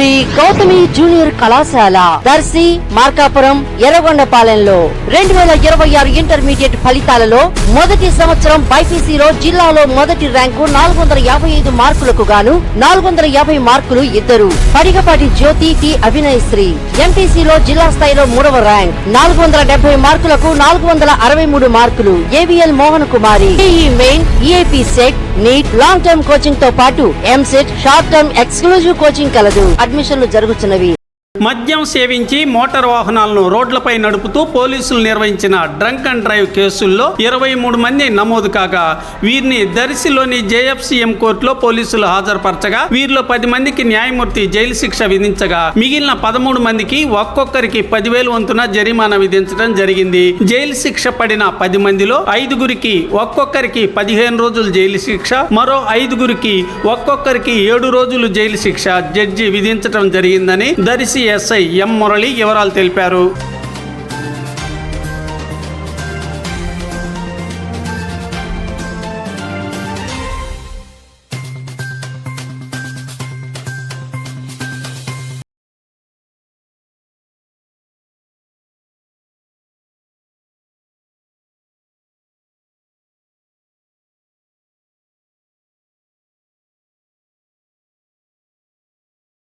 Shri Gautami junior కళాశాల Darsi, Markapuram, ఎర్రగొండపాలెంలో 2026 intermediate ఫలితాలలో మొదటి సంవత్సరం బైపీసీలో జిల్లాలో మొదటి ర్యాంకు 455 మార్కులకు గాను 450 మార్కులు ఇద్దరు. పడిగపాటి జ్యోతి టి అభినయశ్రీ. ఎంపీసీలో జిల్లా స్థాయిలో 3వ ర్యాంక్ 470 మార్కులకు 463 మార్కులు. AVL Mohan Kumari. EE main, EAP CET, NEET, long term coaching తో పాటు EAMCET, short term exclusive coaching కలదు. అడ్మిషన్లు జరుగుతున్నవి. మద్యం సేవించి మోటార్ వాహనాలను రోడ్లపై నడుపుతూ పోలీసులు నిర్వహించిన డ్రంక్ అండ్ డ్రైవ్ కేసుల్లో 23 మంది నమోదు కాగా వీరిని దర్శిలోని జేఎఫ్సీఎం కోర్టులో పోలీసులు హాజరుపరచగా వీరిలో 10 మందికి న్యాయమూర్తి జైలు శిక్ష విధించగా మిగిలిన 13 మందికి ఒక్కొక్కరికి 10,000 వంతున జరిమానా విధించడం జరిగింది. జైలు శిక్ష పడిన 10 మందిలో 5గురికి ఒక్కొక్కరికి 15 రోజులు జైలు శిక్ష, మరో 5గురికి ఒక్కొక్కరికి 7 రోజులు జైలు శిక్ష జడ్జి విధించడం జరిగిందని దర్శి ఎస్ఐ ఎం మురళి వివరాలు తెలిపారు.